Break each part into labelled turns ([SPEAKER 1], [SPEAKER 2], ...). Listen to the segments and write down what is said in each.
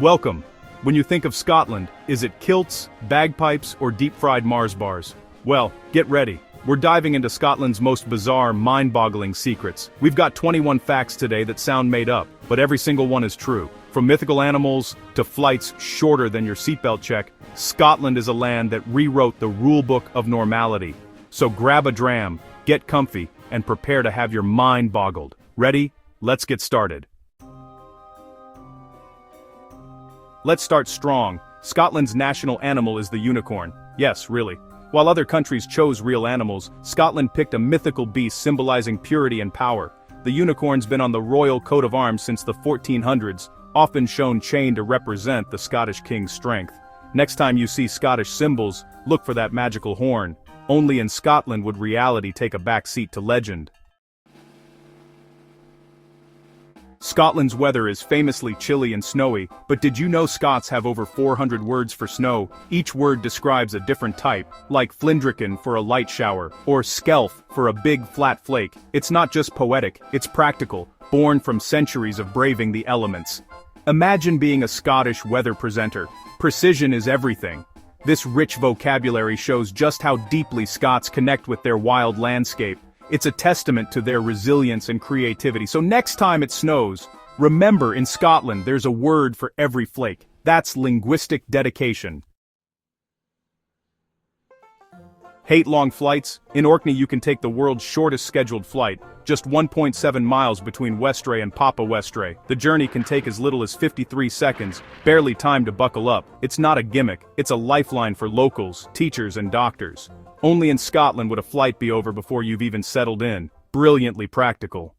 [SPEAKER 1] Welcome. When you think of Scotland, is it kilts, bagpipes, or deep-fried Mars bars? Well, get ready. We're diving into Scotland's most bizarre, mind-boggling secrets. We've got 21 facts today that sound made up, but every single one is true. From mythical animals to flights shorter than your seatbelt check, Scotland is a land that rewrote the rulebook of normality. So grab a dram, get comfy, and prepare to have your mind boggled. Ready? Let's get started. Let's start strong. Scotland's national animal is the unicorn. Yes, really. While other countries chose real animals, Scotland picked a mythical beast symbolizing purity and power. The unicorn's been on the royal coat of arms since the 1400s, often shown chained to represent the Scottish king's strength. Next time you see Scottish symbols, look for that magical horn. Only in Scotland would reality take a back seat to legend. Scotland's weather is famously chilly and snowy, but did you know Scots have over 400 words for snow? Each word describes a different type, like flindrican for a light shower, or skelf for a big flat flake. It's not just poetic, it's practical, born from centuries of braving the elements. Imagine being a Scottish weather presenter. Precision is everything. This rich vocabulary shows just how deeply Scots connect with their wild landscape. It's a testament to their resilience and creativity. So next time it snows, remember in Scotland there's a word for every flake. That's linguistic dedication. Hate long flights? In Orkney you can take the world's shortest scheduled flight, just 1.7 miles between Westray and Papa Westray. The journey can take as little as 53 seconds, barely time to buckle up. It's not a gimmick, it's a lifeline for locals, teachers and doctors. Only in Scotland would a flight be over before you've even settled in. Brilliantly practical.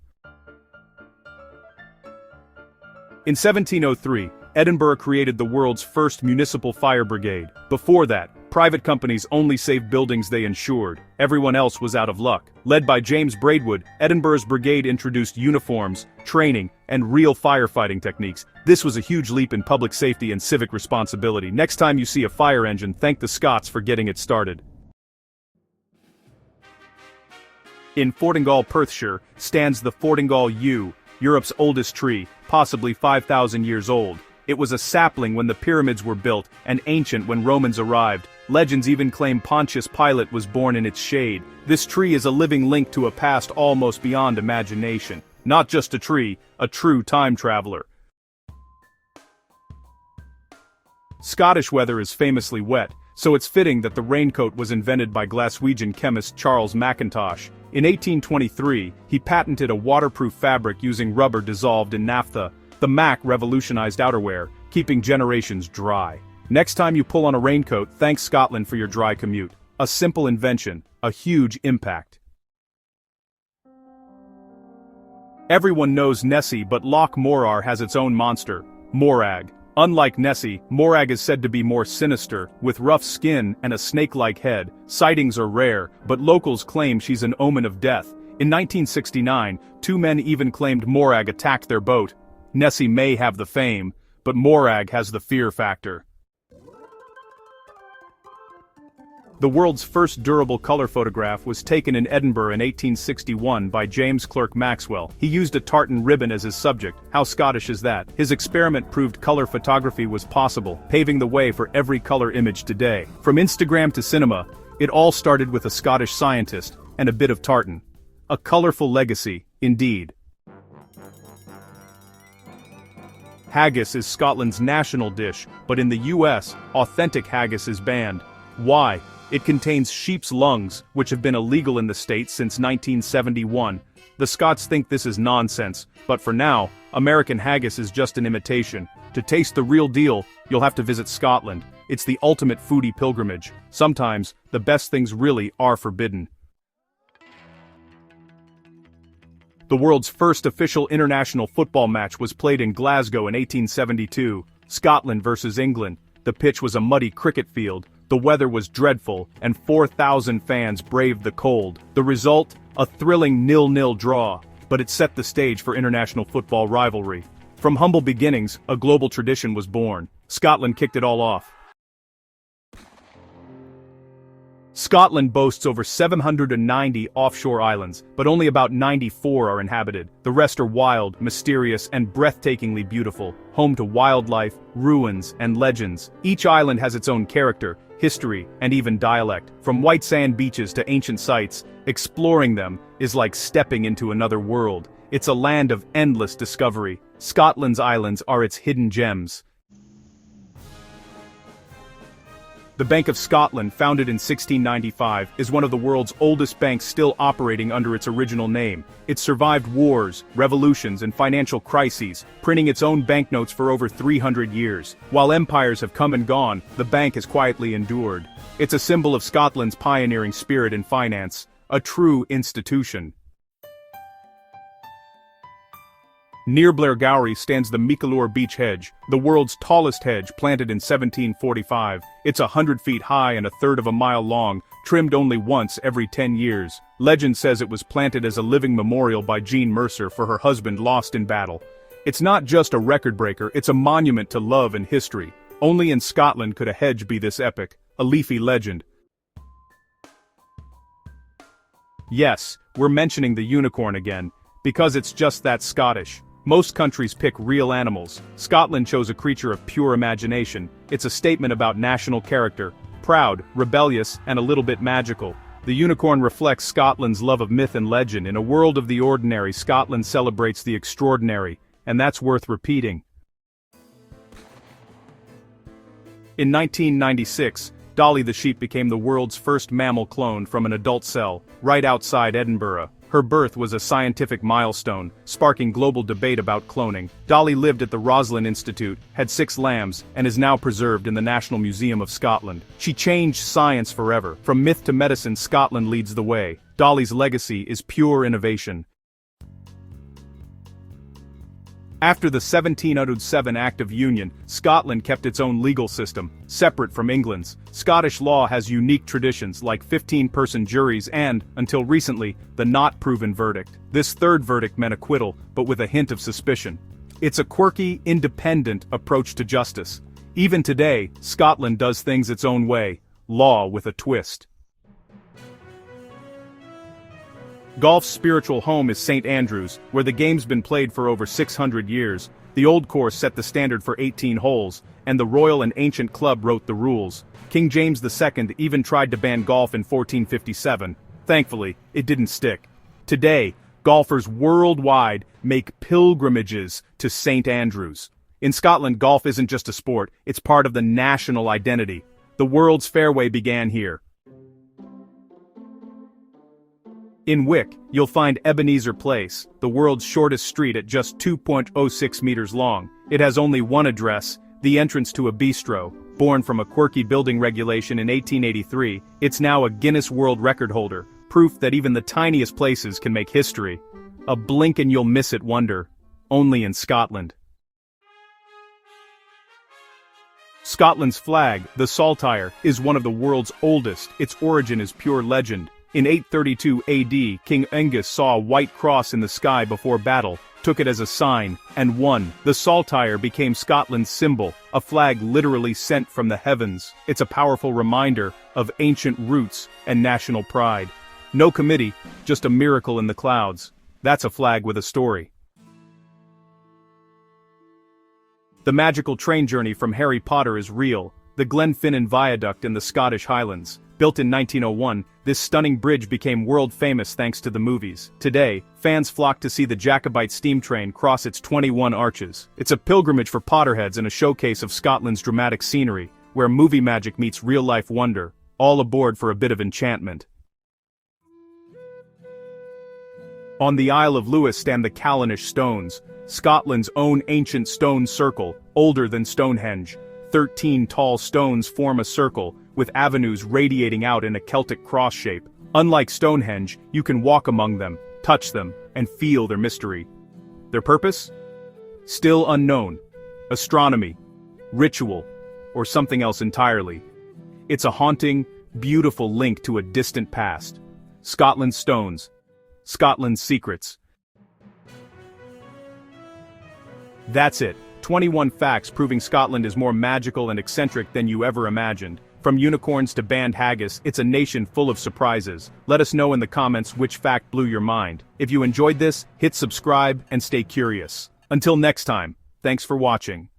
[SPEAKER 1] In 1703, Edinburgh created the world's first municipal fire brigade. Before that, private companies only saved buildings they insured. Everyone else was out of luck. Led by James Braidwood, Edinburgh's brigade introduced uniforms, training, and real firefighting techniques. This was a huge leap in public safety and civic responsibility. Next time you see a fire engine, thank the Scots for getting it started. In Fortingall, Perthshire, stands the Fortingall Yew, Europe's oldest tree, possibly 5,000 years old. It was a sapling when the pyramids were built, and ancient when Romans arrived. Legends even claim Pontius Pilate was born in its shade. This tree is a living link to a past almost beyond imagination. Not just a tree, a true time traveler. Scottish weather is famously wet, so it's fitting that the raincoat was invented by Glaswegian chemist Charles Mackintosh. In 1823, he patented a waterproof fabric using rubber dissolved in naphtha. The Mac revolutionized outerwear, keeping generations dry. Next time you pull on a raincoat, thank Scotland for your dry commute. A simple invention, a huge impact. Everyone knows Nessie, but Loch Morar has its own monster, Morag. Unlike Nessie, Morag is said to be more sinister, with rough skin and a snake-like head. Sightings are rare, but locals claim she's an omen of death. In 1969, two men even claimed Morag attacked their boat. Nessie may have the fame, but Morag has the fear factor. The world's first durable color photograph was taken in Edinburgh in 1861 by James Clerk Maxwell. He used a tartan ribbon as his subject. How Scottish is that? His experiment proved color photography was possible, paving the way for every color image today. From Instagram to cinema, it all started with a Scottish scientist and a bit of tartan. A colorful legacy, indeed. Haggis is Scotland's national dish, but in the US, authentic haggis is banned. Why? It contains sheep's lungs, which have been illegal in the state since 1971. The Scots think this is nonsense, but for now, American haggis is just an imitation. To taste the real deal, you'll have to visit Scotland. It's the ultimate foodie pilgrimage. Sometimes, the best things really are forbidden. The world's first official international football match was played in Glasgow in 1872, Scotland versus England. The pitch was a muddy cricket field. The weather was dreadful, and 4,000 fans braved the cold. The result? A thrilling 0-0 draw, but it set the stage for international football rivalry. From humble beginnings, a global tradition was born. Scotland kicked it all off. Scotland boasts over 790 offshore islands, but only about 94 are inhabited. The rest are wild, mysterious, and breathtakingly beautiful, home to wildlife, ruins, and legends. Each island has its own character, history, and even dialect. From white sand beaches to ancient sites, exploring them is like stepping into another world. It's a land of endless discovery. Scotland's islands are its hidden gems. The Bank of Scotland, founded in 1695, is one of the world's oldest banks still operating under its original name. It survived wars, revolutions, and financial crises, printing its own banknotes for over 300 years. While empires have come and gone, the bank has quietly endured. It's a symbol of Scotland's pioneering spirit in finance, a true institution. Near Blairgowrie stands the Mickleoor Beech Hedge, the world's tallest hedge planted in 1745. It's 100 feet high and a third of a mile long, trimmed only once every 10 years. Legend says it was planted as a living memorial by Jean Mercer for her husband lost in battle. It's not just a record breaker, it's a monument to love and history. Only in Scotland could a hedge be this epic, a leafy legend. Yes, we're mentioning the unicorn again, because it's just that Scottish. Most countries pick real animals. Scotland chose a creature of pure imagination. It's a statement about national character, proud, rebellious, and a little bit magical. The unicorn reflects Scotland's love of myth and legend. In a world of the ordinary, Scotland celebrates the extraordinary, and that's worth repeating. In 1996, Dolly the sheep became the world's first mammal cloned from an adult cell, right outside Edinburgh. Her birth was a scientific milestone, sparking global debate about cloning. Dolly lived at the Roslin Institute, had 6 lambs, and is now preserved in the National Museum of Scotland. She changed science forever. From myth to medicine, Scotland leads the way. Dolly's legacy is pure innovation. After the 1707 Act of Union, Scotland kept its own legal system, separate from England's. Scottish law has unique traditions like 15-person juries and, until recently, the not-proven verdict. This third verdict meant acquittal, but with a hint of suspicion. It's a quirky, independent approach to justice. Even today, Scotland does things its own way, law with a twist. Golf's spiritual home is St. Andrews, where the game's been played for over 600 years. The old course set the standard for 18 holes, and the Royal and Ancient Club wrote the rules. King James II even tried to ban golf in 1457. Thankfully, it didn't stick. Today, golfers worldwide make pilgrimages to St. Andrews. In Scotland, golf isn't just a sport, it's part of the national identity. The world's fairway began here. In Wick, you'll find Ebenezer Place, the world's shortest street at just 2.06 meters long. It has only one address, the entrance to a bistro. Born from a quirky building regulation in 1883, it's now a Guinness World Record holder, proof that even the tiniest places can make history. A blink and you'll miss it wonder. Only in Scotland. Scotland's flag, the saltire, is one of the world's oldest. Its origin is pure legend. In 832 AD, King Angus saw a white cross in the sky before battle, took it as a sign, and won. The saltire became Scotland's symbol, a flag literally sent from the heavens. It's a powerful reminder of ancient roots and national pride. No committee, just a miracle in the clouds. That's a flag with a story. The magical train journey from Harry Potter is real. The Glenfinnan Viaduct in the Scottish Highlands. Built in 1901, this stunning bridge became world famous thanks to the movies. Today, fans flock to see the Jacobite steam train cross its 21 arches. It's a pilgrimage for Potterheads and a showcase of Scotland's dramatic scenery, where movie magic meets real-life wonder, all aboard for a bit of enchantment. On the Isle of Lewis stand the Callanish Stones, Scotland's own ancient stone circle, older than Stonehenge. 13 tall stones form a circle, with avenues radiating out in a Celtic cross shape. Unlike Stonehenge, you can walk among them, touch them, and feel their mystery. Their purpose? Still unknown. Astronomy, ritual, or something else entirely. It's a haunting, beautiful link to a distant past. Scotland's stones. Scotland's secrets. That's it. 21 facts proving Scotland is more magical and eccentric than you ever imagined. From unicorns to band haggis, it's a nation full of surprises. Let us know in the comments which fact blew your mind. If you enjoyed this, hit subscribe and stay curious. Until next time, thanks for watching.